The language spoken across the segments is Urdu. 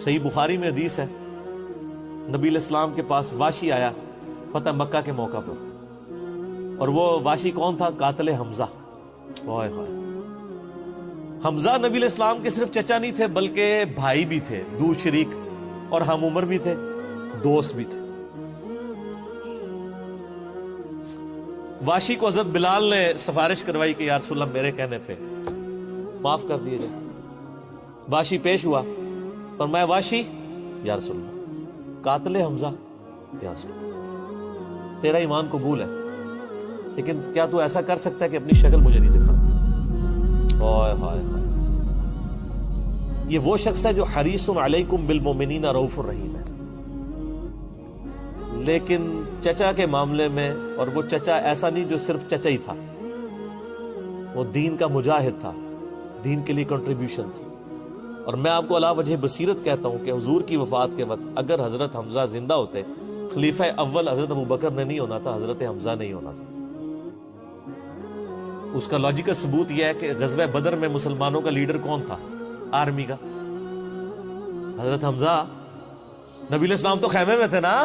صحیح بخاری میں حدیث ہے، نبی علیہ السلام کے پاس واشی آیا فتح مکہ کے موقع پر، اور وہ واشی کون تھا؟ قاتل حمزہ۔ اوئے ہوئے، حمزہ نبی علیہ السلام کے صرف چچا نہیں تھے بلکہ بھائی بھی تھے، دو شریک اور ہم عمر بھی تھے، دوست بھی تھے۔ واشی کو حضرت بلال نے سفارش کروائی کہ یا رسول اللہ میرے کہنے پہ معاف کر دیے جائے۔ واشی پیش ہوا، فرمایا واشی یا رسول اللہ قاتل حمزہ، یا رسول اللہ تیرا ایمان قبول ہے، لیکن کیا تو ایسا کر سکتا ہے کہ اپنی شکل مجھے نہیں دکھا؟ اوئے ہائے ہائے، یہ وہ شخص ہے جو حریص علیکم بالمؤمنین رؤوف الرحیم ہے، لیکن چچا کے معاملے میں، اور وہ چچا ایسا نہیں جو صرف چچا ہی تھا، وہ دین کا مجاہد تھا، دین کے لیے کنٹریبیوشن تھی۔ اور میں آپ کو علا وجہ بصیرت کہتا ہوں کہ حضور کی وفات کے وقت اگر حضرت حمزہ زندہ ہوتے، خلیفہ اول حضرت ابوبکر نے نہیں ہونا تھا، حضرت حمزہ نہیں ہونا تھا۔ اس کا لاجیکل ثبوت یہ ہے کہ غزوہ بدر میں مسلمانوں کا لیڈر کون تھا آرمی کا؟ حضرت حمزہ۔ نبی علیہ السلام تو خیمے میں تھے نا،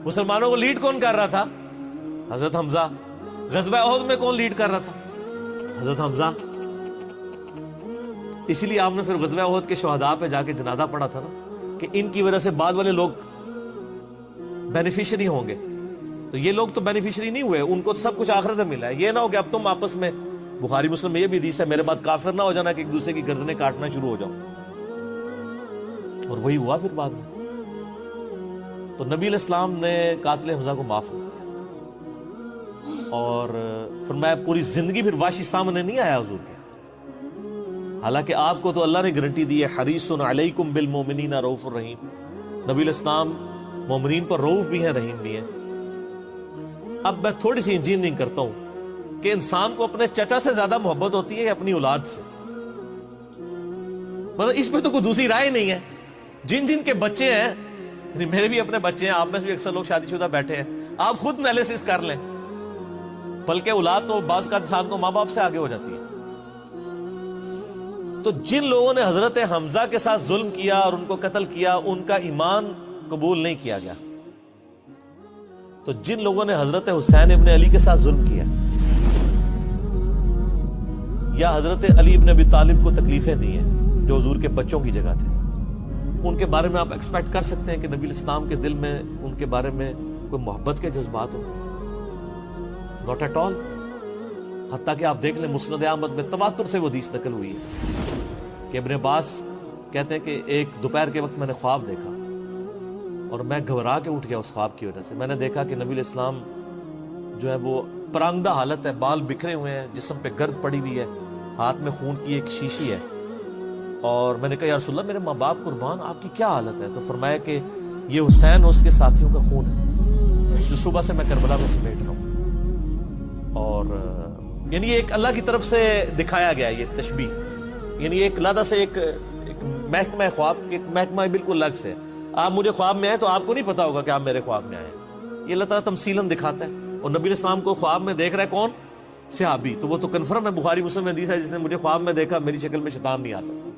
مسلمانوں کو لیڈ کون کر رہا تھا؟ حضرت حمزہ۔ غزوہ احد میں کون لیڈ کر رہا تھا؟ حضرت حمزہ۔ اسی لیے آپ نے پھر غزوہ احد کے شہداء پہ جا کے جنازہ پڑھا تھا نا، کہ ان کی وجہ سے بعد والے لوگ بینیفیشری ہوں گے۔ تو یہ لوگ تو بینیفیشری نہیں ہوئے، ان کو تو سب کچھ آخرت میں ملا ہے۔ یہ نہ ہو کہ اب تم آپس میں، بخاری مسلم میں یہ بھی حدیث ہے، میرے بعد کافر نہ ہو جانا کہ ایک دوسرے کی گردنیں کاٹنا شروع ہو جاؤ۔ اور وہی ہوا پھر بعد میں۔ تو نبی علیہ السلام نے قاتل حمزہ کو معاف کیا، اور فرمایا پوری زندگی پھر واشی سامنے نہیں آیا حضور کے، حالانکہ آپ کو تو اللہ نے گارنٹی دی ہے حریص علیکم بالمؤمنین رؤوف الرحیم۔ نبی علیہ السلام مومنین پر رؤوف بھی ہیں، رحیم بھی ہیں۔ اب میں تھوڑی سی انجینئرنگ کرتا ہوں کہ انسان کو اپنے چچا سے زیادہ محبت ہوتی ہے یا اپنی اولاد سے؟ مطلب اس پہ تو کوئی دوسری رائے نہیں ہے۔ جن جن کے بچے ہیں، میرے بھی اپنے بچے ہیں، آپ میں سے بھی اکثر لوگ شادی شدہ بیٹھے ہیں، آپ خود انالیسس کر لیں، بلکہ اولاد تو بعض کا انسان کو ماں باپ سے آگے ہو جاتی ہے۔ تو جن لوگوں نے حضرت حمزہ کے ساتھ ظلم کیا اور ان کو قتل کیا، ان کا ایمان قبول نہیں کیا گیا۔ تو جن لوگوں نے حضرت حسین ابن علی کے ساتھ ظلم کیا، یا حضرت علی ابن ابی طالب کو تکلیفیں دی ہیں جو حضور کے بچوں کی جگہ تھے، ان کے بارے میں آپ ایکسپیکٹ کر سکتے ہیں کہ نبی علیہ السلام کے دل میں ان کے بارے میں کوئی محبت کے جذبات ہو؟ Not at all. حتیٰ کہ آپ دیکھ لیں مسند احمد میں تواتر سے وہ حدیث نقل ہوئی ہے کہ ابن عباس کہتے ہیں کہ ایک دوپہر کے وقت میں نے خواب دیکھا اور میں گھبرا کے اٹھ گیا اس خواب کی وجہ سے۔ میں نے دیکھا کہ نبی علیہ السلام جو ہے وہ پرانگدہ حالت ہے، بال بکھرے ہوئے ہیں، جسم پہ گرد پڑی ہوئی ہے، ہاتھ میں خون کی ایک شیشی ہے، اور میں نے کہا یا رسول اللہ میرے ماں باپ قربان، آپ کی کیا حالت ہے؟ تو فرمایا کہ یہ حسین اور اس کے ساتھیوں کا خون ہے جو صبح سے میں کربلا میں سمیٹ رہا ہوں۔ اور یعنی ایک اللہ کی طرف سے دکھایا گیا یہ تشبیہ، یعنی ایک لادہ سے ایک محکمہ خواب کے محکمہ بالکل الگ سے۔ آپ مجھے خواب میں آئے تو آپ کو نہیں پتا ہوگا کہ آپ میرے خواب میں آئے، یہ اللہ تعالیٰ تمثیلاً دکھاتا ہے۔ اور نبی علیہ السلام کو خواب میں دیکھ رہا ہے کون؟ صحابی، تو وہ تو کنفرم ہے، بخاری مسلم میں حدیث ہے، جس نے مجھے خواب میں دیکھا میری شکل میں شیطان نہیں آ سکتا۔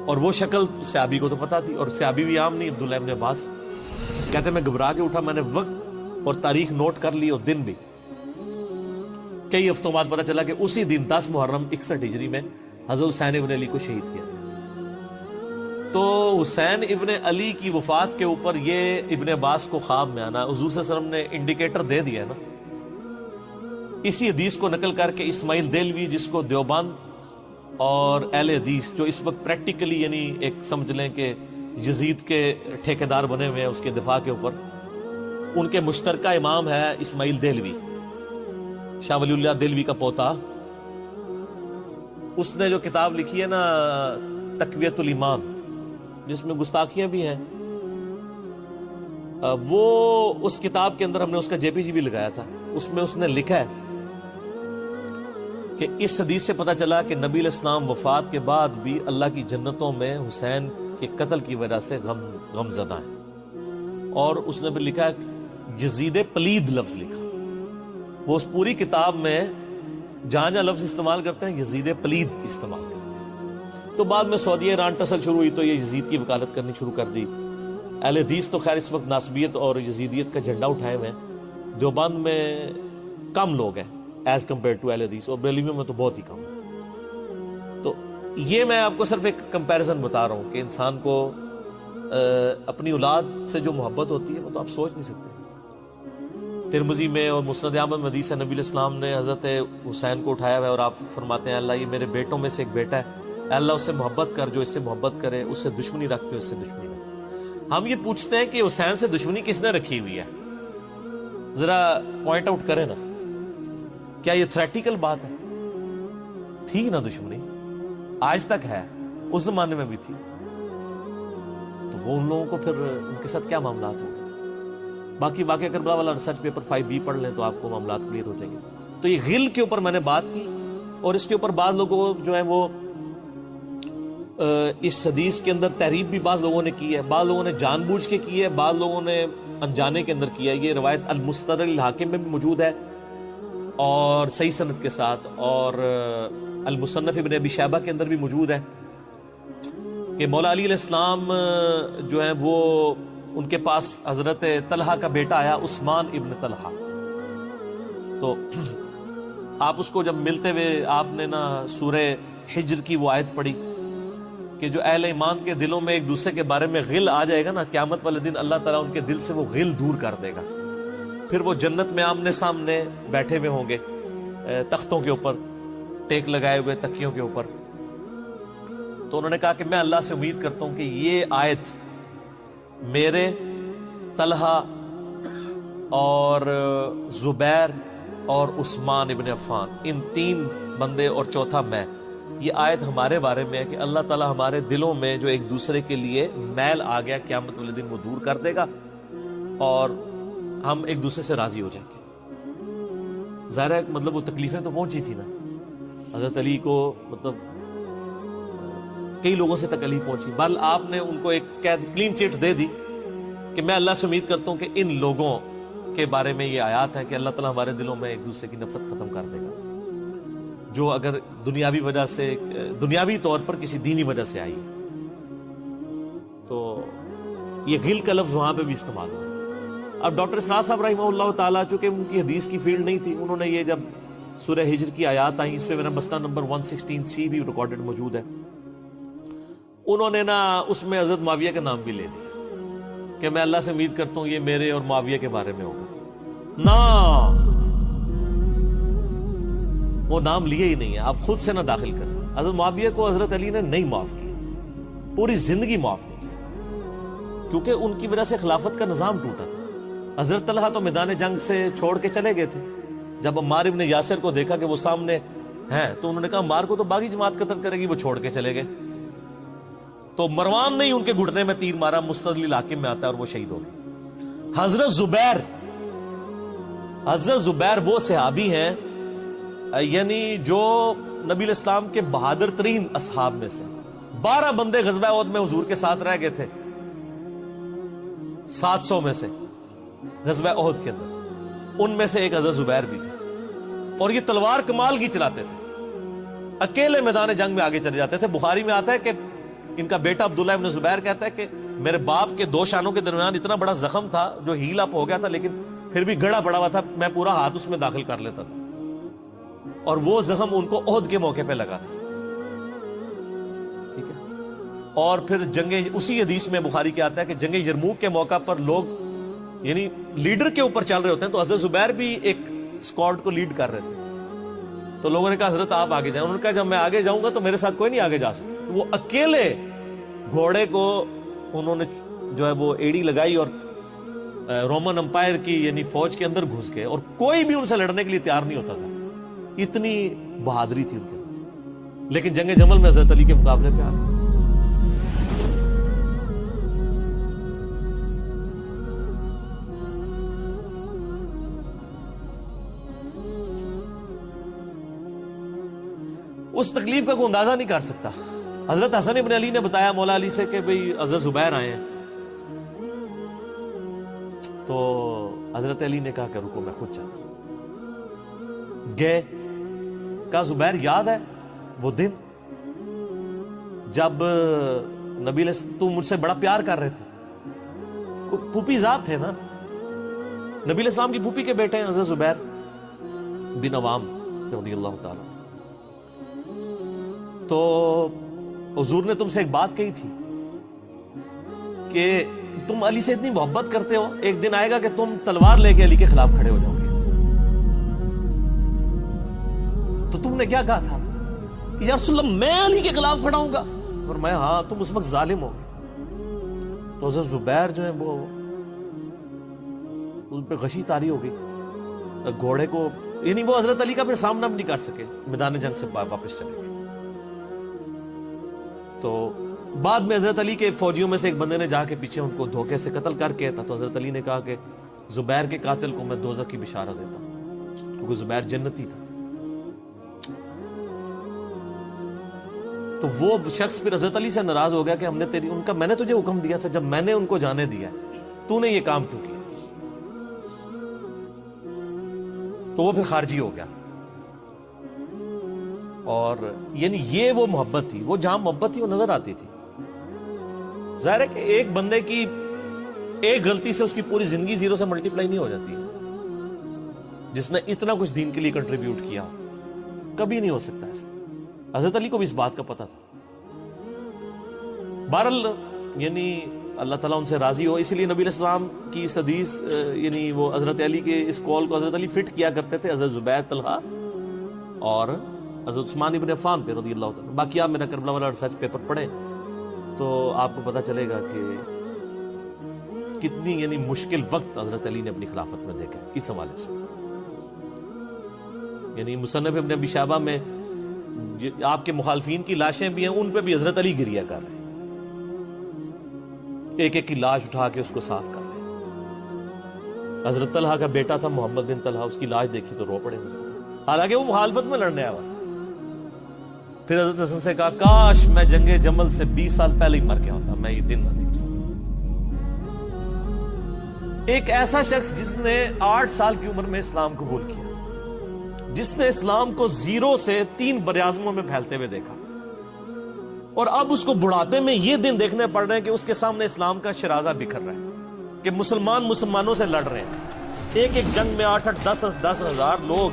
اور وہ شکل صحابی کو تو پتا تھی، اور صحابی بھی عام نہیں، عبداللہ ابن عباس کہتے ہیں میں گھبرا کے اٹھا، میں نے وقت اور تاریخ نوٹ کر لی اور دن بھی۔ کئی ہفتوں بعد پتا چلا کہ اسی دن 10 محرم 61 ہجری میں حضرت حسین ابن علی کو شہید کیا۔ تو حسین ابن علی کی وفات کے اوپر یہ ابن عباس کو خواب میں آنا، حضور صلی اللہ علیہ وسلم نے انڈیکیٹر دے دیا نا۔ اسی حدیث کو نقل کر کے اسماعیل دہلوی، جس کو دیوبند اور اہل حدیث جو اس وقت پریکٹیکلی یعنی ایک سمجھ لیں کہ یزید کے ٹھیکیدار بنے ہوئے ہیں اس کے دفاع کے اوپر، ان کے مشترکہ امام ہے اسماعیل دہلوی، شاہ ولی اللہ دہلوی کا پوتا۔ اس نے جو کتاب لکھی ہے نا تقویت الایمان، جس میں گستاخیاں بھی ہیں، وہ اس کتاب کے اندر ہم نے اس کا جے پی جی بھی لگایا تھا، اس میں اس نے لکھا ہے کہ اس حدیث سے پتہ چلا کہ نبی علیہ السلام وفات کے بعد بھی اللہ کی جنتوں میں حسین کے قتل کی وجہ سے غم زدہ ہیں۔ اور اس نے بھی لکھا یزید پلید لفظ لکھا، وہ اس پوری کتاب میں جہاں جہاں لفظ استعمال کرتے ہیں یزید پلید استعمال کرتے ہیں، تو بعد میں سعودی ایران ٹسل شروع ہوئی تو یہ یزید کی وکالت کرنی شروع کر دی. اہل حدیث تو خیر اس وقت ناصبیت اور یزیدیت کا جھنڈا اٹھائے ہوئے ہیں. دیوبند میں کم لوگ ہیں ایز کمپیئر ٹو اہل حدیث, اور بریلویوں میں تو بہت ہی کم ہے. تو یہ میں آپ کو صرف ایک کمپیریزن بتا رہا ہوں کہ انسان کو اپنی اولاد سے جو محبت ہوتی ہے وہ تو آپ سوچ نہیں سکتے. ترمذی میں اور مسند احمد میں حدیث ہے, نبی علیہ السلام نے حضرت حسین کو اٹھایا ہوا ہے اور آپ فرماتے ہیں اللہ یہ میرے بیٹوں میں سے ایک بیٹا ہے, اے اللہ اس سے محبت کر جو اس سے محبت کرے, اس سے دشمنی رکھتے اس سے دشمنی رکھتے. ہم یہ پوچھتے ہیں کہ حسین سے دشمنی کس نے رکھی ہوئی ہے, ذرا پوائنٹ آؤٹ کریں نا. کیا یہ تھریٹیکل بات ہے؟ تھی نا دشمنی, آج تک ہے, اس زمانے میں بھی تھی. تو وہ ان لوگوں کو پھر ان کے ساتھ کیا معاملات ہوں گے. باقی واقعہ کربلا والا ریسرچ پیپر 5B پڑھ لیں تو آپ کو معاملات کلیئر ہو جائیں گے. تو یہ غل کے اوپر میں نے بات کی, اور اس کے اوپر بعض لوگوں جو ہیں وہ اس حدیث کے اندر تحریف بھی بعض لوگوں نے کی ہے, بعض لوگوں نے جان بوجھ کے کی ہے, بعض لوگوں نے انجانے کے اندر کیا ہے. یہ روایت المستدرک الحاکم میں بھی موجود ہے اور صحیح سند کے ساتھ, اور المصنف ابن ابی شیبہ کے اندر بھی موجود ہے کہ مولا علی علیہ السلام جو ہیں وہ ان کے پاس حضرت طلحہ کا بیٹا آیا, عثمان ابن طلحہ. تو آپ اس کو جب ملتے ہوئے آپ نے نا سورہ حجر کی وہ آیت پڑھی کہ جو اہل ایمان کے دلوں میں ایک دوسرے کے بارے میں غل آ جائے گا نا, قیامت والے دن اللہ تعالیٰ ان کے دل سے وہ غل دور کر دے گا. پھر وہ جنت میں آمنے سامنے بیٹھے ہوئے ہوں گے تختوں کے اوپر, ٹیک لگائے ہوئے تکیوں کے اوپر. تو انہوں نے کہا کہ میں اللہ سے امید کرتا ہوں کہ یہ آیت میرے, طلحہ اور زبیر اور عثمان ابن عفان, ان 3 بندے اور چوتھا میں, یہ آیت ہمارے بارے میں ہے کہ اللہ تعالیٰ ہمارے دلوں میں جو ایک دوسرے کے لیے میل آ گیا قیامت والے دن وہ دور کر دے گا اور ہم ایک دوسرے سے راضی ہو جائیں گے. ظاہر ہے مطلب وہ تکلیفیں تو پہنچی تھی نا حضرت علی کو, مطلب کئی لوگوں سے تکلیف پہنچی. بل آپ نے ان کو ایک کلین چٹ دے دی کہ میں اللہ سے امید کرتا ہوں کہ ان لوگوں کے بارے میں یہ آیات ہے کہ اللہ تعالیٰ ہمارے دلوں میں ایک دوسرے کی نفرت ختم کر دے گا, جو اگر دنیاوی وجہ سے, دنیاوی طور پر کسی دینی وجہ سے آئی. تو یہ غل کا لفظ وہاں پہ بھی استعمال ہوا. اب ڈاکٹر اسرار صاحب رحمہ اللہ تعالیٰ, چونکہ ان کی حدیث کی فیلڈ نہیں تھی, انہوں نے یہ جب سورہ ہجر کی آیات آئیں, اس پہ میرا مسئلہ نمبر 116C بھی ریکارڈڈ موجود ہے, انہوں نے نا اس میں حضرت معاویہ کا نام بھی لے دیا کہ میں اللہ سے امید کرتا ہوں یہ میرے اور معاویہ کے بارے میں ہوگا. نا وہ نام لیے ہی نہیں ہے, آپ خود سے نہ داخل کریں. حضرت معاویہ کو حضرت علی نے نہیں معاف کیا, پوری زندگی معاف نہیں کیا, کیونکہ ان کی وجہ سے خلافت کا نظام ٹوٹا تھا. حضرت طلحہ تو میدان جنگ سے چھوڑ کے چلے گئے تھے. جب عمار ابن یاسر کو دیکھا کہ وہ سامنے ہیں تو انہوں نے کہا عمار کو تو باغی جماعت قتل کرے گی, وہ چھوڑ کے چلے گئے. تو مروان نے ان کے گھٹنے میں تیر مارا, مستدل الحاکم میں آتا ہے, اور وہ شہید ہو گئے. حضرت زبیر وہ صحابی ہیں یعنی جو نبی علیہ السلام کے بہادر ترین اصحاب میں سے. 12 بندے غزوہ احد میں حضور کے ساتھ رہ گئے تھے 700 میں سے غزوہ احد کے اندر, ان میں سے ایک حضرت زبیر بھی تھے. اور یہ تلوار کمال کی چلاتے تھے, اکیلے میدان جنگ میں آگے چلے جاتے تھے. بخاری میں آتا ہے کہ ان کا بیٹا عبداللہ ابن زبیر کہتا ہے کہ میرے باپ کے 2 شانوں کے درمیان اتنا بڑا زخم تھا جو ہیل اپ ہو گیا تھا, لیکن پھر بھی گڑا پڑا ہوا تھا, میں پورا ہاتھ اس میں داخل کر لیتا تھا, اور وہ زخم ان کو احد کے موقع پہ لگا تھا. ٹھیک ہے. اور پھر جنگ, اسی حدیث میں بخاری کے آتا ہے کہ جنگ یرموک کے موقع پر لوگ یعنی لیڈر کے اوپر چل رہے ہوتے ہیں, تو حضرت زبیر بھی ایک اسکواڈ کو لیڈ کر رہے تھے. تو لوگوں نے کہا حضرت آپ آگے جائیں. انہوں نے کہا جب میں آگے جاؤں گا تو میرے ساتھ کوئی نہیں آگے جا سکتا. وہ اکیلے گھوڑے کو انہوں نے جو ہے وہ ایڑی لگائی اور رومن امپائر کی یعنی فوج کے اندر گھس گئے, اور کوئی بھی ان سے لڑنے کے لیے تیار نہیں ہوتا تھا. اتنی بہادری تھی ان کے اندر. لیکن جنگ جمل میں حضرت علی کے مقابلے پہ آ گئے. اس تکلیف کا کوئی اندازہ نہیں کر سکتا. حضرت حسن ابن علی نے بتایا مولا علی سے کہ بھئی حضرت زبیر آئے ہیں, تو حضرت علی نے کہا کہ رکو میں خود چاہتا ہوں. گئے, کہا زبیر یاد ہے وہ دن جب نبی تم مجھ سے بڑا پیار کر رہے تھے، پھوپھی ذات تھے نا، نبی علیہ السلام کی پھوپھی کے بیٹے ہیں حضرت زبیر بن عوام رضی اللہ تعالی. تو حضور نے تم سے ایک بات کہی تھی کہ تم علی سے اتنی محبت کرتے ہو، ایک دن آئے گا کہ تم تلوار لے کے علی کے خلاف کھڑے ہو جاؤ گے. تو تم نے کیا کہا تھا کہ یا رسول اللہ میں علی کے خلاف کھڑا ہوں گا؟ فرمایا ہاں تم اس وقت ظالم ہو گئے. تو حضرت زبیر جو ہے وہ اس پہ غشی طاری ہو گئی گھوڑے کو، یعنی وہ حضرت علی کا پھر سامنا بھی نہیں کر سکے، میدان جنگ سے واپس چلے گئے. تو بعد میں حضرت علی کے فوجیوں میں سے ایک بندے نے جا کے پیچھے ان کو دھوکے سے قتل کر کے تھا. تو حضرت علی نے کہا کہ زبیر کے قاتل کو میں دوزخ کی بشارت دیتا ہوں، کیونکہ زبیر جنتی تھا. تو وہ شخص پھر حضرت علی سے ناراض ہو گیا کہ میں نے تجھے حکم دیا تھا، جب میں نے ان کو جانے دیا تو نے یہ کام کیوں کیا؟ تو وہ پھر خارجی ہو گیا. اور یعنی یہ وہ محبت تھی، وہ جہاں محبت تھی وہ نظر آتی تھی. ظاہر ہے کہ ایک بندے کی ایک غلطی سے اس کی پوری زندگی زیرو سے ملٹی پلائی نہیں ہو جاتی. جس نے اتنا کچھ دین کے لیے کنٹریبیوٹ کیا کبھی نہیں ہو سکتا ایسا. حضرت علی کو بھی اس بات کا پتہ تھا. بہرحال یعنی اللہ تعالیٰ ان سے راضی ہو، اسی لیے نبی علیہ السلام کی اس حدیث یعنی وہ حضرت علی کے اس قول کو حضرت علی فٹ کیا کرتے تھے حضرت زبیر، طلحہ اور حضرت عثمان ابن عفان پہ رضی اللہ تعالیٰ. باقی آپ میرا کربلا والا ریسرچ پیپر پڑھیں تو آپ کو پتہ چلے گا کہ کتنی یعنی مشکل وقت حضرت علی نے اپنی خلافت میں دیکھا اس حوالے سے. یعنی مصنف ابن ابی شیبہ میں آپ کے مخالفین کی لاشیں بھی ہیں، ان پہ بھی حضرت علی گریہ کر رہے ہیں، ایک ایک کی لاش اٹھا کے اس کو صاف کر رہے ہیں. حضرت طلحہ کا بیٹا تھا محمد بن طلحہ، اس کی لاش دیکھی تو رو پڑے، حالانکہ وہ مخالفت میں لڑنے آیا تھا. پھر حضرت حسن سے کہا کاش میں جنگ جمل سے 20 سال پہلے ہی مر گیا ہوتا، میں یہ دن نہ دیکھتا. ایک ایسا شخص جس نے 8 سال کی عمر میں اسلام قبول کیا، جس نے اسلام کو زیرو سے 3 براعظموں میں پھیلتے ہوئے دیکھا، اور اب اس کو بڑھاپے میں یہ دن دیکھنے پڑ رہے ہیں کہ اس کے سامنے اسلام کا شرازہ بکھر رہا ہے، کہ مسلمان مسلمانوں سے لڑ رہے ہیں. ایک ایک جنگ میں 8-8 10 ہزار لوگ،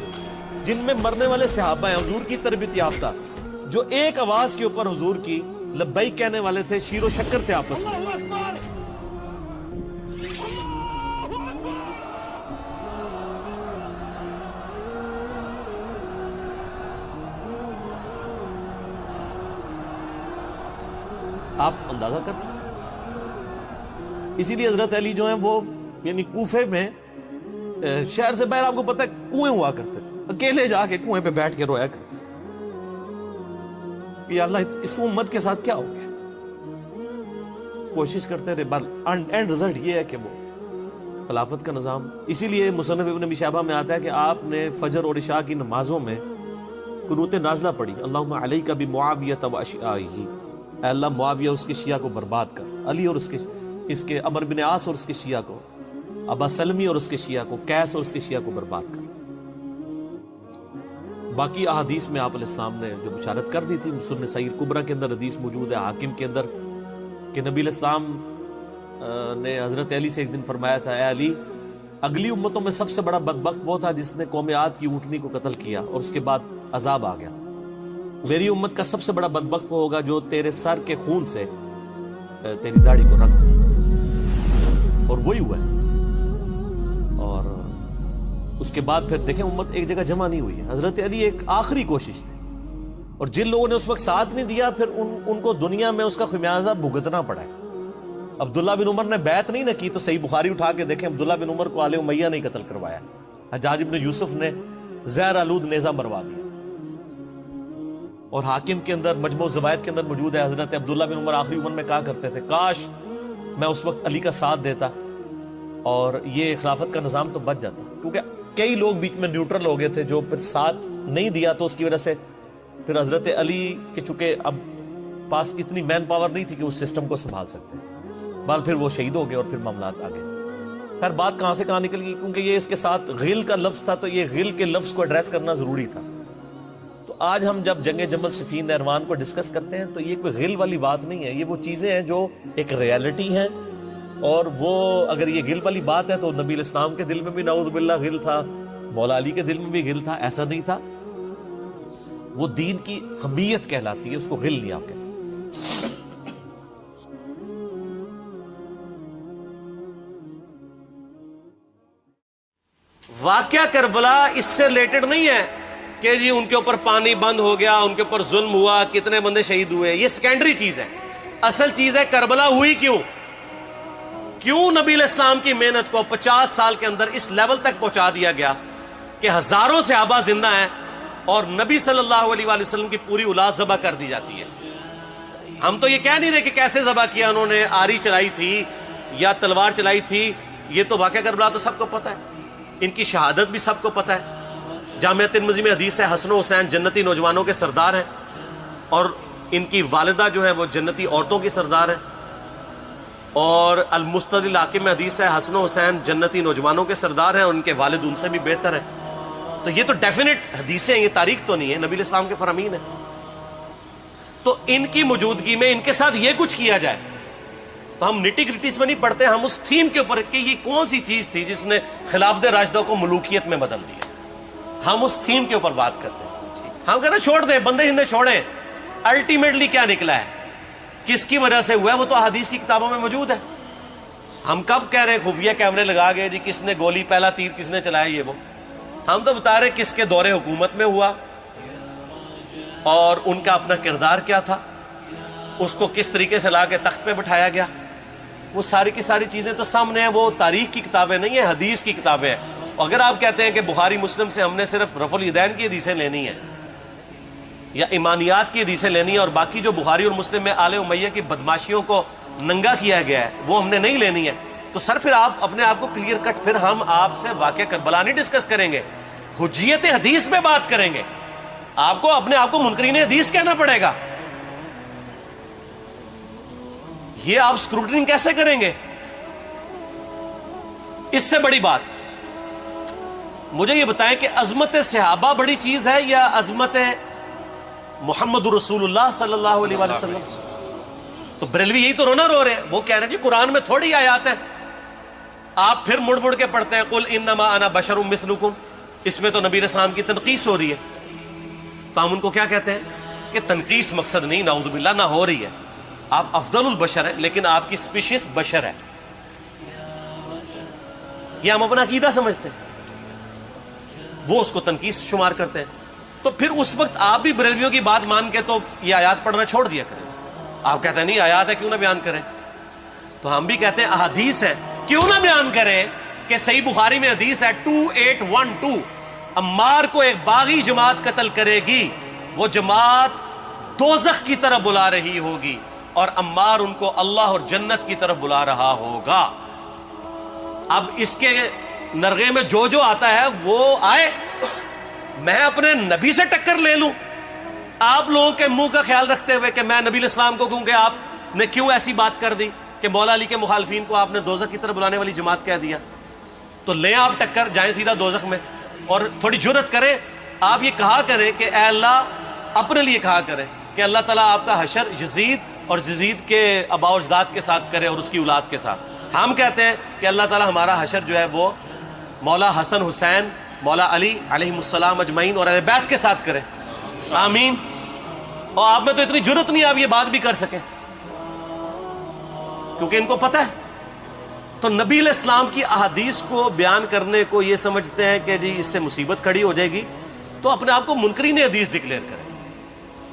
جن میں مرنے والے صحابہ ہیں حضور کی تربیت یافتہ، جو ایک آواز کے اوپر حضور کی لبیک کہنے والے تھے، شیر و شکر تھے آپس میں. آپ اندازہ کر سکتے ہیں. اسی لیے حضرت علی جو ہیں وہ یعنی کوفے میں شہر سے باہر آپ کو پتہ ہے کنویں ہوا کرتے تھے، اکیلے جا کے کنویں پہ بیٹھ کے رویا کرتے تھے کہ اللہ اس امت کے ساتھ کیا ہو گیا. کوشش کرتے رہے، اینڈ رزلٹ یہ ہے کہ وہ خلافت کا نظام. اسی لیے مصنف ابن ابی شیبہ میں آتا ہے کہ آپ نے فجر اور عشاء کی نمازوں میں قنوت نازلہ پڑھی، اللہم علیک بمعاویہ و اشیاءہ، اے اللہ معاویہ اس کے شیعہ کو برباد کر، علی اور اس کے عمرو بن عاص اور اس کے شیعہ کو، ابا سلمی اور اس کے شیعہ کو، قیس اور اس کے شیعہ کو برباد کر. باقی احادیث میں آپ علیہ السلام نے جو بشارت کر دی تھی، سنن سعید کبریٰ کے اندر حدیث موجود ہے، حاکم کے اندر، کہ نبی علیہ السلام نے حضرت علی سے ایک دن فرمایا تھا، اے علی اگلی امتوں میں سب سے بڑا بدبخت وہ تھا جس نے قوم عاد کی اونٹنی کو قتل کیا اور اس کے بعد عذاب آ گیا. میری امت کا سب سے بڑا بدبخت وہ ہوگا جو تیرے سر کے خون سے تیری داڑھی کو رنگ دے، اور وہی ہوا ہے. اور اس کے بعد پھر دیکھیں امت ایک جگہ جمع نہیں ہوئی ہے. حضرت علی ایک آخری کوشش تھی، اور جن لوگوں نے اس وقت ساتھ نہیں دیا پھر ان کو دنیا میں اس کا خمیازہ بھگتنا پڑا ہے. عبداللہ بن عمر نے بیعت نہیں نہ کی تو صحیح بخاری اٹھا کے دیکھیں، عبداللہ بن عمر کو آل امیہ نہیں قتل کروایا، حجاج بن یوسف نے زہر آلود نیزہ مروا دیا. اور حاکم کے اندر مجموع الزوائد کے اندر موجود ہے، حضرت عبداللہ بن عمر آخری عمر میں کہا کرتے تھے کاش میں اس وقت علی کا ساتھ دیتا اور یہ خلافت کا نظام تو بچ جاتا. کیونکہ کئی لوگ بیچ میں نیوٹرل ہو گئے تھے جو پھر ساتھ نہیں دیا، تو اس کی وجہ سے پھر حضرت علی کے چونکہ اب پاس اتنی مین پاور نہیں تھی کہ اس سسٹم کو سنبھال سکتے، بال پھر وہ شہید ہو گئے اور پھر معاملات آ گئے. خیر بات کہاں سے کہاں نکل گئی، کیونکہ یہ اس کے ساتھ غل کا لفظ تھا، تو یہ غل کے لفظ کو ایڈریس کرنا ضروری تھا. تو آج ہم جب جنگ جمل صفین نہروان کو ڈسکس کرتے ہیں تو یہ کوئی غل والی بات نہیں ہے، یہ وہ چیزیں ہیں جو ایک ریالٹی ہیں، اور وہ اگر یہ غل والی بات ہے تو نبی الاسلام کے دل میں بھی نعوذ باللہ غل تھا، مولا علی کے دل میں بھی غل تھا، ایسا نہیں تھا۔ وہ دین کی حمیت کہلاتی ہے، اس کو غل نہیں آپ کہتے۔ واقعہ کربلا اس سے ریلیٹڈ نہیں ہے کہ جی ان کے اوپر پانی بند ہو گیا، ان کے اوپر ظلم ہوا، کتنے بندے شہید ہوئے، یہ سیکنڈری چیز ہے۔ اصل چیز ہے کربلا ہوئی کیوں نبی علیہ السلام کی محنت کو 50 سال کے اندر اس لیول تک پہنچا دیا گیا کہ ہزاروں صحابہ زندہ ہیں اور نبی صلی اللہ علیہ وآلہ وسلم کی پوری اولاد ذبح کر دی جاتی ہے۔ ہم تو یہ کہہ نہیں رہے کہ کیسے ذبح کیا انہوں نے، آری چلائی تھی یا تلوار چلائی تھی، یہ تو واقعہ کربلا تو سب کو پتہ ہے، ان کی شہادت بھی سب کو پتہ ہے۔ جامعہ ترمذی میں حدیث ہے حسن و حسین جنتی نوجوانوں کے سردار ہیں، اور ان کی والدہ جو ہے وہ جنتی عورتوں کی سردار ہیں، اور المستدرک الحاکم میں حدیث ہے حسن و حسین جنتی نوجوانوں کے سردار ہیں اور ان کے والد ان سے بھی بہتر ہیں۔ تو یہ تو ڈیفینٹ حدیثیں ہیں، یہ تاریخ تو نہیں ہے، نبی علیہ السلام کے فرامین ہیں۔ تو ان کی موجودگی میں ان کے ساتھ یہ کچھ کیا جائے تو ہم نٹی گریٹیز میں نہیں پڑھتے، ہم اس تھیم کے اوپر کہ یہ کون سی چیز تھی جس نے خلافت راشدہ کو ملوکیت میں بدل دیا، ہم اس تھیم کے اوپر بات کرتے ہیں۔ ہم کہتے ہیں چھوڑ دیں، بندے ہندے چھوڑیں، الٹیمیٹلی کیا نکلا ہے، کس کی وجہ سے ہوا ہے، وہ تو احادیث کی کتابوں میں موجود ہے۔ ہم کب کہہ رہے ہیں خفیہ کیمرے لگا گئے جی کس نے گولی پہلا تیر کس نے چلایا، یہ وہ ہم تو بتا رہے کس کے دور حکومت میں ہوا اور ان کا اپنا کردار کیا تھا، اس کو کس طریقے سے لا کے تخت پہ بٹھایا گیا، وہ ساری کی ساری چیزیں تو سامنے ہیں۔ وہ تاریخ کی کتابیں نہیں ہیں، حدیث کی کتابیں ہیں۔ اگر آپ کہتے ہیں کہ بخاری مسلم سے ہم نے صرف رفع الیدین کی حدیثیں لینی ہیں یا ایمانیات کی حدیثیں لینی ہیں اور باقی جو بخاری اور مسلم میں آل امیہ کی بدماشیوں کو ننگا کیا گیا ہے وہ ہم نے نہیں لینی ہے، تو سر پھر آپ اپنے آپ کو کلیئر کٹ، پھر ہم آپ سے واقعہ کربلا نہیں ڈسکس کریں گے، حجیت حدیث میں بات کریں گے۔ آپ کو اپنے آپ کو منکرین حدیث کہنا پڑے گا، یہ آپ اسکروٹنگ کیسے کریں گے؟ اس سے بڑی بات مجھے یہ بتائیں کہ عظمت صحابہ بڑی چیز ہے یا عظمت محمد رسول اللہ صلی اللہ علیہ وآلہ وسلم؟ تو بریلوی یہی تو رونا رو رہے ہیں، وہ کہہ رہے ہیں کہ قرآن میں تھوڑی آیات ہیں، آپ پھر مڑ مڑ کے پڑھتے ہیں قل انما انا بشر مثلکم، اس میں تو نبی علیہ السلام کی تنقیص ہو رہی ہے۔ تو ہم ان کو کیا کہتے ہیں کہ تنقیص مقصد نہیں، نعوذ باللہ، نہ ہو رہی ہے، آپ افضل البشر ہیں لیکن آپ کی سپیشیز بشر ہے، یہ ہم اپنا عقیدہ سمجھتے ہیں، وہ اس کو تنقیص شمار کرتے ہیں۔ تو پھر اس وقت آپ بھی بریلویوں کی بات مان کے تو یہ آیات پڑھنا چھوڑ دیا کریں۔ آپ کہتے ہیں نہیں آیات ہے کیوں نہ بیان کریں، تو ہم بھی کہتے ہیں احادیث ہے کیوں نہ بیان کریں کہ صحیح بخاری میں حدیث ہے 2812 عمار کو ایک باغی جماعت قتل کرے گی، وہ جماعت دوزخ کی طرف بلا رہی ہوگی اور عمار ان کو اللہ اور جنت کی طرف بلا رہا ہوگا۔ اب اس کے نرغے میں جو جو آتا ہے وہ آئے، میں اپنے نبی سے ٹکر لے لوں آپ لوگوں کے منہ کا خیال رکھتے ہوئے کہ میں نبی علیہ السلام کو کہوں کہ آپ نے کیوں ایسی بات کر دی کہ مولا علی کے مخالفین کو آپ نے دوزخ کی طرف بلانے والی جماعت کہہ دیا، تو لیں آپ ٹکر، جائیں سیدھا دوزخ میں، اور تھوڑی جرت کریں، آپ یہ کہا کریں کہ اے اللہ، اپنے لیے کہا کریں کہ اللہ تعالیٰ آپ کا حشر یزید اور یزید کے آباء و اجداد کے ساتھ کرے اور اس کی اولاد کے ساتھ۔ ہم کہتے ہیں کہ اللہ تعالیٰ ہمارا حشر جو ہے وہ مولا حسن حسین، مولا علی علیہ السلام اجمعین اور اہل بیت کے ساتھ کرے، آمین۔ اور آپ میں تو اتنی جرت نہیں آپ یہ بات بھی کر سکیں کیونکہ ان کو پتہ ہے۔ تو نبی علیہ السلام کی احادیث کو بیان کرنے کو یہ سمجھتے ہیں کہ جی اس سے مصیبت کھڑی ہو جائے گی، تو اپنے آپ کو منکرین حدیث ڈکلیئر کریں،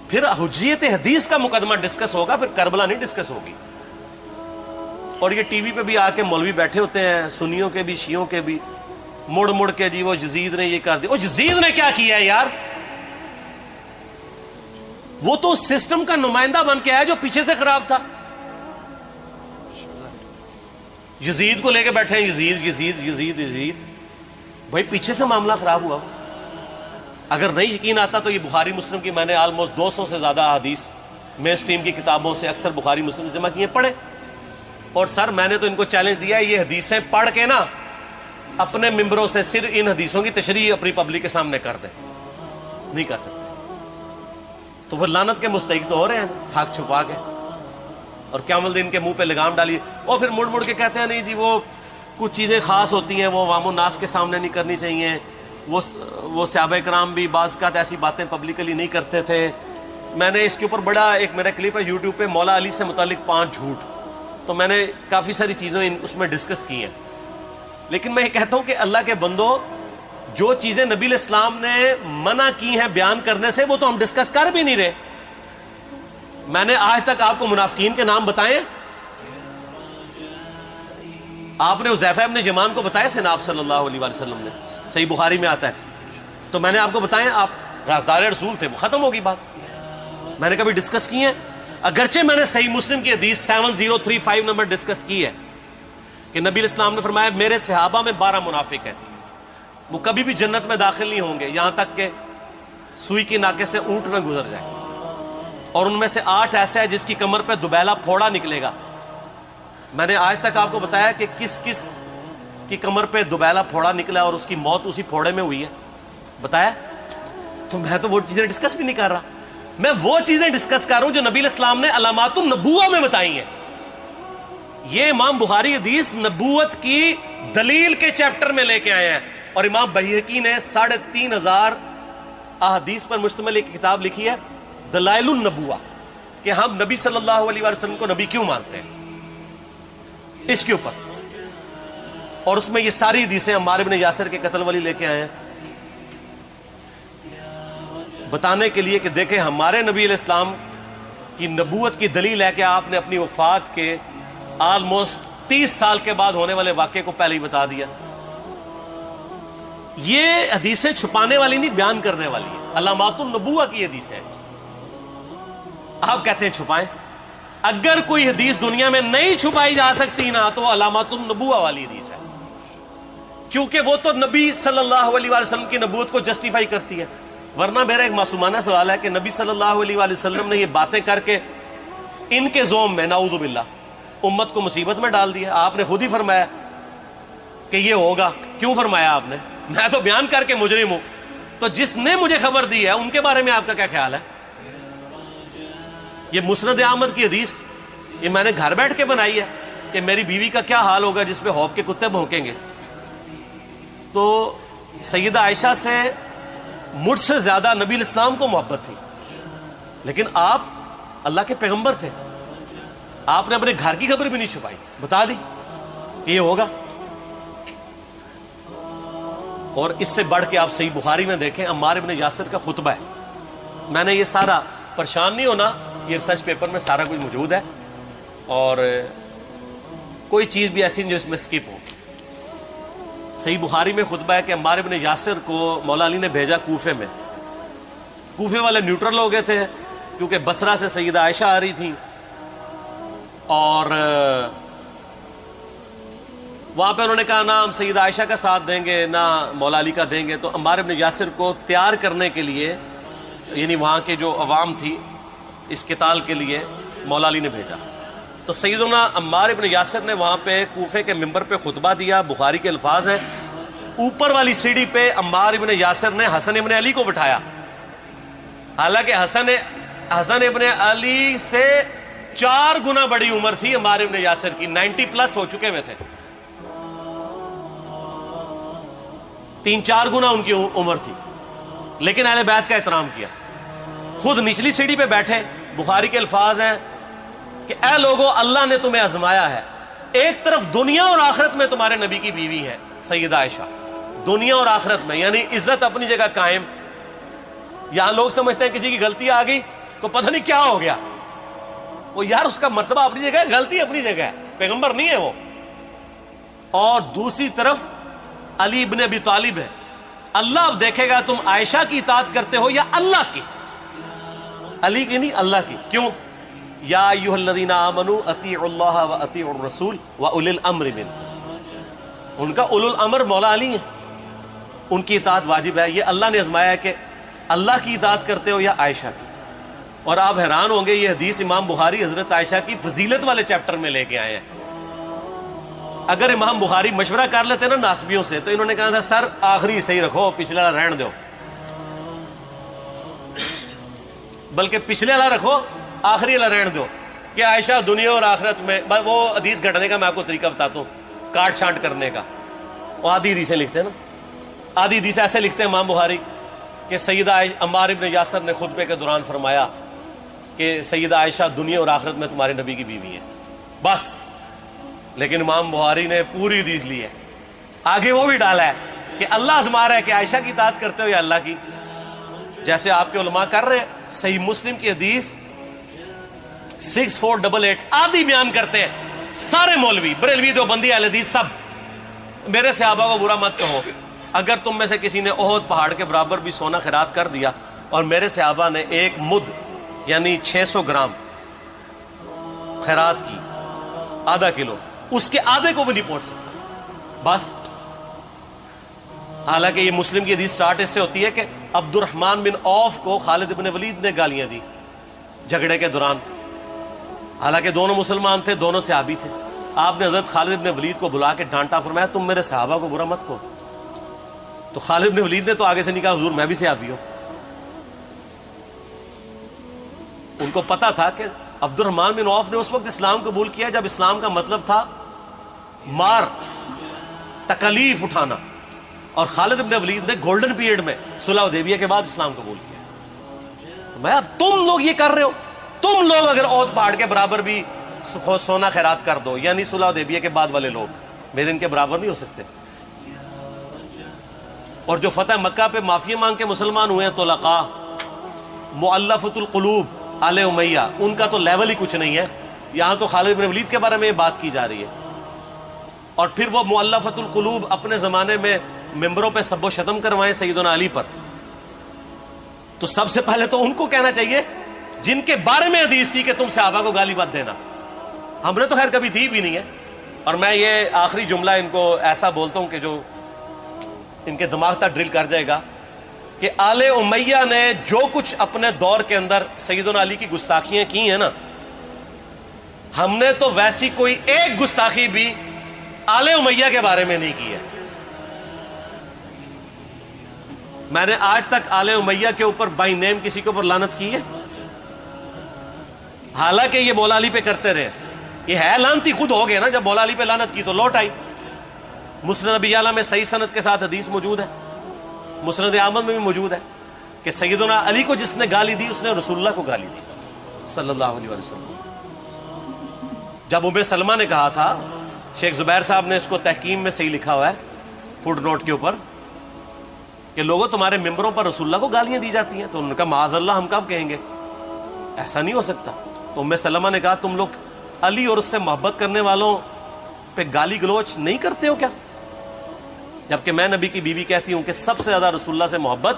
پھر حجیت حدیث کا مقدمہ ڈسکس ہوگا، پھر کربلا نہیں ڈسکس ہوگی۔ اور یہ ٹی وی پہ بھی آ کے مولوی بیٹھے ہوتے ہیں، سنیوں کے بھی شیعوں کے بھی، مڑ مڑ کے جی وہ یزید نے یہ کر دیا، وہ یزید نے کیا کیا ہے یار؟ وہ تو سسٹم کا نمائندہ بن کے آیا جو پیچھے سے خراب تھا۔ یزید کو لے کے بیٹھے ہیں، یزید یزید یزید یزید، بھائی پیچھے سے معاملہ خراب ہوا۔ اگر نہیں یقین آتا تو یہ بخاری مسلم کی میں نے آلموسٹ 200 سے زیادہ حدیث مین سٹریم کی کتابوں سے اکثر بخاری مسلم جمع کیے، پڑھے، اور سر میں نے تو ان کو چیلنج دیا ہے یہ حدیثیں پڑھ کے نا اپنے ممبروں سے صرف ان حدیثوں کی تشریح اپنی پبلک کے سامنے کر دیں، نہیں کر سکتے۔ تو وہ لعنت کے مستحق تو ہو رہے ہیں حق چھپا کے، اور قیامت دن کے منہ پہ لگام ڈالی، اور پھر مڑ مڑ کے کہتے ہیں نہیں جی وہ کچھ چیزیں خاص ہوتی ہیں وہ عوام الناس کے سامنے نہیں کرنی چاہیے، وہ صحابہ کرام بھی بعض اوقات ایسی باتیں پبلکلی نہیں کرتے تھے۔ میں نے اس کے اوپر بڑا ایک میرا کلپ ہے یوٹیوب پہ، مولا علی سے متعلق 5 جھوٹ، تو میں نے کافی ساری چیزیں اس میں ڈسکس کی ہیں۔ لیکن میں یہ کہتا ہوں کہ اللہ کے بندو، جو چیزیں نبی علیہ السلام نے منع کی ہیں بیان کرنے سے، وہ تو ہم ڈسکس کر بھی نہیں رہے۔ میں نے آج تک آپ کو منافقین کے نام بتائے؟ آپ نے حذیفہ ابن یمان کو بتایا تھے نا آپ صلی اللہ علیہ وسلم نے، صحیح بخاری میں آتا ہے، تو میں نے آپ کو بتایا، آپ رازدار رسول تھے، وہ ختم ہوگی بات۔ میں نے کبھی ڈسکس کی ہے؟ اگرچہ میں نے صحیح مسلم کی حدیث 7035 نمبر ڈسکس کی ہے کہ نبی علیہ السلام نے فرمایا میرے صحابہ میں 12 منافق ہیں، وہ کبھی بھی جنت میں داخل نہیں ہوں گے یہاں تک کہ سوئی کی ناکے سے اونٹ نہ گزر جائے، اور ان میں سے 8 ایسا ہے جس کی کمر پہ دوبیلا پھوڑا نکلے گا۔ میں نے آج تک آپ کو بتایا کہ کس کس کی کمر پہ دوبیلا پھوڑا نکلا اور اس کی موت اسی پھوڑے میں ہوئی ہے؟ بتایا؟ تو میں تو وہ چیزیں ڈسکس بھی نہیں کر رہا، میں وہ چیزیں ڈسکس کر رہا ہوں جو نبی علیہ السلام نے علامات النبوہ میں بتائی ہیں۔ یہ امام بخاری حدیث نبوت کی دلیل کے چیپٹر میں لے کے آئے ہیں، اور امام بہقی نے 3500 احادیث پر مشتمل ایک کتاب لکھی ہے دلائل النبوہ، کہ ہم نبی صلی اللہ علیہ وسلم کو نبی کیوں مانتے ہیں، اس کے اوپر، اور اس میں یہ ساری حدیثیں عمار بن یاسر کے قتل والی لے کے آئے ہیں، بتانے کے لیے کہ دیکھیں ہمارے نبی علیہ السلام کی نبوت کی دلیل ہے کہ آپ نے اپنی وفات کے آلموسٹ 30 سال کے بعد ہونے والے واقعے کو پہلے ہی بتا دیا۔ یہ حدیثیں چھپانے والی نہیں، بیان کرنے والی ہیں، علامات النبوہ کی حدیثیں۔ آپ کہتے ہیں چھپائیں، اگر کوئی حدیث دنیا میں نہیں چھپائی جا سکتی نا تو علامات النبوہ والی حدیث ہے، کیونکہ وہ تو نبی صلی اللہ علیہ وسلم کی نبوت کو جسٹیفائی کرتی ہے۔ ورنہ میرا ایک معصومانہ سوال ہے کہ نبی صلی اللہ علیہ وسلم نے یہ باتیں کر کے ان کے زوم میں نعوذ باللہ امت کو مصیبت میں ڈال دیا۔ آپ نے خود ہی فرمایا کہ یہ ہوگا، کیوں فرمایا آپ نے؟ میں تو بیان کر کے مجرم ہوں، تو جس نے مجھے خبر دی ہے ان کے بارے میں آپ کا کیا خیال ہے؟ یہ مسند احمد کی حدیث یہ میں نے گھر بیٹھ کے بنائی ہے کہ میری بیوی کا کیا حال ہوگا جس پہ ہوپ کے کتے بھونکیں گے۔ تو سیدہ عائشہ سے مجھ سے زیادہ نبی علیہ السلام کو محبت تھی، لیکن آپ اللہ کے پیغمبر تھے، آپ نے اپنے گھر کی خبر بھی نہیں چھپائی، بتا دی کہ یہ ہوگا۔ اور اس سے بڑھ کے آپ صحیح بخاری میں دیکھیں، عمار بن یاسر کا خطبہ ہے، میں نے یہ سارا، پریشان نہیں ہونا، یہ ریسرچ پیپر میں سارا کچھ موجود ہے، اور کوئی چیز بھی ایسی نہیں جو اس میں سکپ ہو۔ صحیح بخاری میں خطبہ ہے کہ عمار بن یاسر کو مولا علی نے بھیجا کوفے میں، کوفے والے نیوٹرل ہو گئے تھے کیونکہ بصرہ سے سیدہ عائشہ آ رہی تھی، اور وہاں پہ انہوں نے کہا نہ ہم سیدہ عائشہ کا ساتھ دیں گے نہ مولا علی کا دیں گے، تو عمار بن یاسر کو تیار کرنے کے لیے، یعنی وہاں کے جو عوام تھی اس قتال کے لیے، مولا علی نے بھیجا۔ تو سیدنا عمار بن یاسر نے وہاں پہ کوفے کے ممبر پہ خطبہ دیا، بخاری کے الفاظ ہیں، اوپر والی سیڑھی پہ عمار بن یاسر نے حسن ابن علی کو بٹھایا، حالانکہ حسن ابن علی سے 4 گنا بڑی عمر تھی عمار بن یاسر کی، 90 پلس ہو چکے ہوئے تھے، 3-4 گنا ان کی عمر تھی، لیکن اہل بیت کا احترام کیا، خود نچلی سیڑھی پہ بیٹھے۔ بخاری کے الفاظ ہیں کہ اے لوگو اللہ نے تمہیں آزمایا ہے، ایک طرف دنیا اور آخرت میں تمہارے نبی کی بیوی ہے سیدہ عائشہ، دنیا اور آخرت میں، یعنی عزت اپنی جگہ قائم۔ یہاں لوگ سمجھتے ہیں کسی کی غلطی آ گئی تو پتہ نہیں کیا ہو گیا، وہ یار اس کا مرتبہ اپنی جگہ ہے، غلطی اپنی جگہ ہے، پیغمبر نہیں ہے وہ۔ اور دوسری طرف علی ابن ابی طالب ہے، اللہ اب دیکھے گا تم عائشہ کی اطاعت کرتے ہو یا اللہ کی، علی کی نہیں اللہ کی۔ کیوں؟ یا ایھا الذین آمنوا اطیعوا اللہ واطیعوا الرسول واولی الامر منکم، ان کا اولو الامر مولا علی ہیں، ان کی اطاعت واجب ہے۔ یہ اللہ نے آزمایا ہے کہ اللہ کی اطاعت کرتے ہو یا عائشہ کی۔ اور آپ حیران ہوں گے، یہ حدیث امام بخاری حضرت عائشہ کی فضیلت والے چیپٹر میں لے کے آئے ہیں۔ اگر امام بخاری مشورہ کر لیتے نا ناسبیوں سے تو انہوں نے کہا تھا سر آخری صحیح رکھو، پچھلا رہن دو۔ بلکہ پچھلے والا رکھو، آخری والا رہن دو کہ عائشہ دنیا اور آخرت میں. وہ حدیث گھڑنے کا میں آپ کو طریقہ بتاتا ہوں، کاٹ چھانٹ کرنے کا. وہ آدھی حدیثیں لکھتے ہیں نا، آدھی حدیث ایسے لکھتے ہیں امام بخاری کہ سیدہ عمار ابن یاسر نے خطبے کے دوران فرمایا کہ سیدہ عائشہ دنیا اور آخرت میں تمہارے نبی کی بیوی ہے، بس. لیکن امام بخاری نے پوری حدیث لی ہے، آگے وہ بھی ڈالا ہے کہ اللہ آزما رہا ہے کہ عائشہ کی اطاعت کرتے ہو یا اللہ کی، جیسے آپ کے علماء کر رہے ہیں. صحیح مسلم کی حدیث 6488 آدھی بیان کرتے ہیں سارے مولوی، بریلوی، دیوبندی، اہل حدیث سب. میرے صحابہ کو برا مت کہو، اگر تم میں سے کسی نے احد پہاڑ کے برابر بھی سونا خیرات کر دیا اور میرے صحابہ نے 1 مد یعنی 600 گرام خیرات کی، آدھا کلو، اس کے آدھے کو بھی نہیں پہنچ سکتا بس. حالانکہ یہ مسلم کی حدیث سٹارٹ اس سے ہوتی ہے کہ عبد الرحمن بن عوف کو خالد بن ولید نے گالیاں دی جھگڑے کے دوران. حالانکہ دونوں مسلمان تھے، دونوں صحابی تھے. آپ نے حضرت خالد بن ولید کو بلا کے ڈانٹا، فرمایا تم میرے صحابہ کو برا مت کہو. تو خالد بن ولید نے تو آگے سے نہیں کہا حضور میں بھی صحابی ہوں. ان کو پتا تھا کہ عبد الرحمن بن عوف نے اس وقت اسلام قبول کیا جب اسلام کا مطلب تھا مار، تکلیف اٹھانا، اور خالد بن ولید نے گولڈن پیریڈ میں صلح حدیبیہ کے بعد اسلام قبول کیا. میں اب تم لوگ یہ کر رہے ہو، تم لوگ اگر احد پہاڑ کے برابر بھی سونا خیرات کر دو، یعنی صلح حدیبیہ کے بعد والے لوگ میرے ان کے برابر نہیں ہو سکتے. اور جو فتح مکہ پہ معافی مانگ کے مسلمان ہوئے ہیں طلقاء، مؤلفۃ القلوب، آل امیہ، ان کا تو لیول ہی کچھ نہیں ہے. یہاں تو خالد بن ولید کے بارے میں یہ بات کی جا رہی ہے. اور پھر وہ مؤلفۃ القلوب اپنے زمانے میں ممبروں پہ سب و شتم کروائیں سیدنا علی پر، تو سب سے پہلے تو ان کو کہنا چاہیے جن کے بارے میں حدیث تھی کہ تم صحابہ کو گالی مت دینا. ہم نے تو خیر کبھی دی بھی نہیں ہے. اور میں یہ آخری جملہ ان کو ایسا بولتا ہوں کہ جو ان کے دماغ تک ڈرل کر جائے گا کہ آل امیہ نے جو کچھ اپنے دور کے اندر سیدنا علی کی گستاخیاں کی ہیں نا، ہم نے تو ویسی کوئی ایک گستاخی بھی آل امیہ کے بارے میں نہیں کی ہے. میں نے آج تک آل امیہ کے اوپر بائی نیم کسی کے اوپر لعنت کی ہے؟ حالانکہ یہ مولا علی پہ کرتے رہے. یہ ہے لعنتی خود ہو گئے نا، جب مولا علی پہ لعنت کی تو لوٹ آئی. مسند ابی اعلیٰ میں صحیح سند کے ساتھ حدیث موجود ہے، مسند احمد میں بھی موجود ہے کہ سیدنا علی کو جس نے گالی دی اس نے رسول اللہ کو گالی دی صلی اللہ علیہ وسلم. جب ام سلمہ نے کہا تھا، شیخ زبیر صاحب نے اس کو تحکیم میں صحیح لکھا ہوا ہے فوٹ نوٹ کے اوپر، کہ لوگوں تمہارے ممبروں پر رسول اللہ کو گالیاں دی جاتی ہیں، تو انہوں نے کہا معاذ اللہ، ہم کب کہیں گے، ایسا نہیں ہو سکتا. تو ام سلمہ نے کہا تم لوگ علی اور اس سے محبت کرنے والوں پہ گالی گلوچ نہیں کرتے ہو کیا؟ جبکہ میں نبی کی بیوی کہتی ہوں کہ سب سے زیادہ رسول اللہ سے محبت،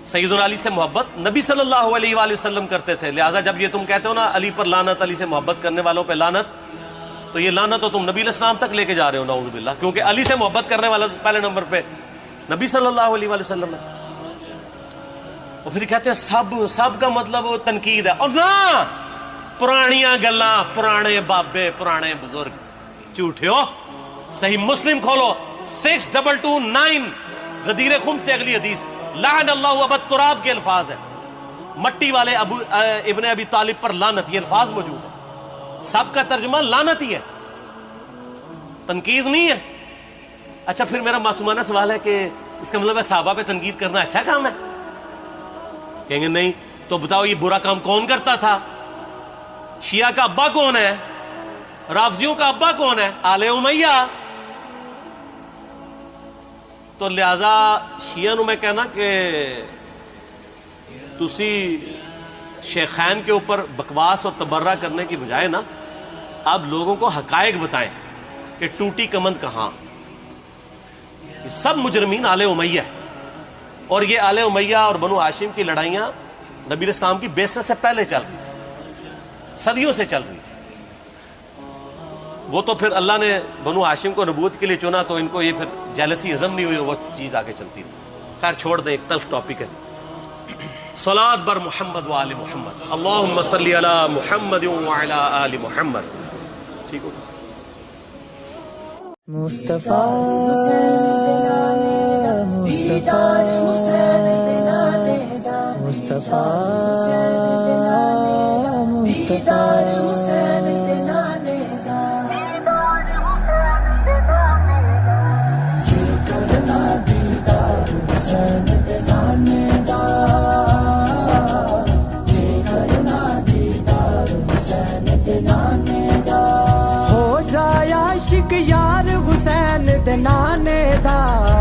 سیدنا علی سے محبت نبی صلی اللہ علیہ وآلہ وسلم کرتے تھے. لہٰذا جب یہ تم کہتے ہو نا علی پر لعنت، علی سے محبت کرنے والوں پہ لعنت، تو یہ لعنت تو تم نبی علیہ السلام تک لے کے جا رہے ہو نعوذ باللہ، کیونکہ علی سے محبت کرنے والا پہلے نمبر پہ نبی صلی اللہ علیہ وآلہ وسلم ہے. اور پھر کہتے ہیں سب کا مطلب تنقید ہے. اور نہ، پرانیاں گلاں، پرانے بابے، پرانے بزرگ، جھوٹے ہو. صحیح مسلم کھولو 6229 غدیر خم سے اگلی حدیث، لعن اللہ ابا التراب کے الفاظ ہے، مٹی والے ابن ابی طالب پر لعنت، یہ الفاظ موجود ہے. سب کا ترجمہ لعنت ہی ہے، تنقید نہیں ہے. اچھا پھر میرا معصومانہ سوال ہے کہ اس کا مطلب ہے صحابہ پہ تنقید کرنا اچھا کام ہے؟ کہیں گے نہیں. تو بتاؤ یہ برا کام کون کرتا تھا؟ شیعہ کا ابا کون ہے؟ رافضیوں کا ابا کون ہے؟ آل امیہ. تو لہذا شیعہ نو میں کہنا کہ تسی شیخین کے اوپر بکواس اور تبرہ کرنے کی بجائے نا، آپ لوگوں کو حقائق بتائیں کہ ٹوٹی کمند کہاں. یہ سب مجرمین آل امیہ ہے. اور یہ آل امیہ اور بنو ہاشم کی لڑائیاں نبی اسلام کی بعثت سے پہلے چل رہی تھی، صدیوں سے چل رہی تھی. وہ تو پھر اللہ نے بنو ہاشم کو نبوت کے لیے چنا تو ان کو یہ پھر جیلسی ہضم نہیں ہوئی، وہ چیز آگے چلتی تھی. خیر چھوڑ دیں، ایک تلخ ٹاپک ہے. صلاۃ بر محمد و آل محمد، اللہم صلی علی محمد و علی آل محمد. ٹھیک ہو؟ مصطفیٰ مصطفیٰ مصطفیٰ مصطفیٰ مصطفیٰ ہو جائے عاشق یار حسین دے نانے دا